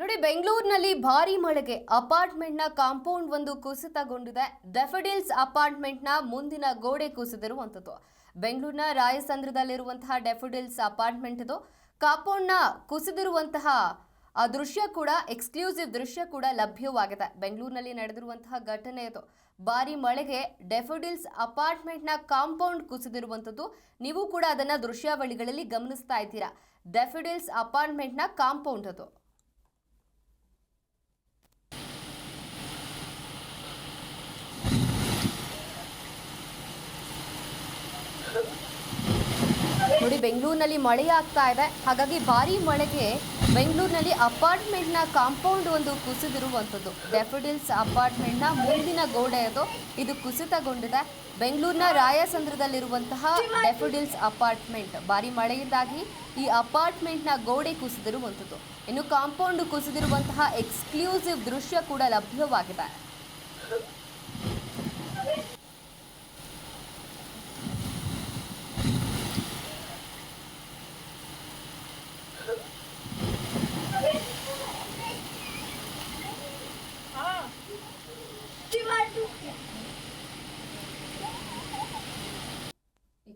ನೋಡಿ, ಬೆಂಗಳೂರಿನಲ್ಲಿ ಭಾರಿ ಮಳೆಗೆ ಅಪಾರ್ಟ್ಮೆಂಟ್ನ ಕಾಂಪೌಂಡ್ ಒಂದು ಕುಸಿತಗೊಂಡಿದೆ. ಡೆಫಡಿಲ್ಸ್ ಅಪಾರ್ಟ್ಮೆಂಟ್ನ ಮುಂದಿನ ಗೋಡೆ ಕುಸಿದಿರುವಂಥದ್ದು. ಬೆಂಗಳೂರಿನ ರಾಯಸಂದ್ರದಲ್ಲಿರುವಂತಹ ಡೆಫಡಿಲ್ಸ್ ಅಪಾರ್ಟ್ಮೆಂಟ್ ಇದು. ಕಾಂಪೌಂಡ್ನ ಕುಸಿದಿರುವಂತಹ ದೃಶ್ಯ ಕೂಡ, ಎಕ್ಸ್ಕ್ಲೂಸಿವ್ ದೃಶ್ಯ ಕೂಡ ಲಭ್ಯವಾಗಿದೆ. ಬೆಂಗಳೂರಿನಲ್ಲಿ ನಡೆದಿರುವಂತಹ ಘಟನೆ ಇದು. ಭಾರಿ ಮಳೆಗೆ ಡೆಫಡಿಲ್ಸ್ ಅಪಾರ್ಟ್ಮೆಂಟ್ನ ಕಾಂಪೌಂಡ್ ಕುಸಿದಿರುವಂಥದ್ದು. ನೀವು ಕೂಡ ಅದನ್ನ ದೃಶ್ಯಾವಳಿಗಳಲ್ಲಿ ಗಮನಿಸ್ತಾ ಇದ್ದೀರಾ. ಡೆಫಡಿಲ್ಸ್ ಅಪಾರ್ಟ್ಮೆಂಟ್ನ ಕಾಂಪೌಂಡ್ ಅದು. ನೋಡಿ, ಬೆಂಗಳೂರಿನಲ್ಲಿ ಮಳೆ ಆಗ್ತಾ ಇದೆ. ಹಾಗಾಗಿ ಭಾರಿ ಮಳೆಗೆ ಬೆಂಗಳೂರಿನಲ್ಲಿ ಅಪಾರ್ಟ್ಮೆಂಟ್ನ ಕಾಂಪೌಂಡ್ ಒಂದು ಕುಸಿದಿರುವಂಥದ್ದು. ಡೆಫಡಿಲ್ಸ್ ಅಪಾರ್ಟ್ಮೆಂಟ್ನ ಮುಂದಿನ ಗೋಡೆ ಇದು ಕುಸಿತಗೊಂಡಿದೆ. ಬೆಂಗಳೂರಿನ ರಾಯಸಂದ್ರದಲ್ಲಿರುವಂತಹ ಡೆಫಡಿಲ್ಸ್ ಅಪಾರ್ಟ್ಮೆಂಟ್. ಭಾರಿ ಮಳೆಯಿಂದಾಗಿ ಈ ಅಪಾರ್ಟ್ಮೆಂಟ್ನ ಗೋಡೆ ಕುಸಿದಿರುವಂಥದ್ದು. ಇನ್ನು ಕಾಂಪೌಂಡ್ ಕುಸಿದಿರುವಂತಹ ಎಕ್ಸ್ಕ್ಲೂಸಿವ್ ದೃಶ್ಯ ಕೂಡ ಲಭ್ಯವಾಗಿದೆ.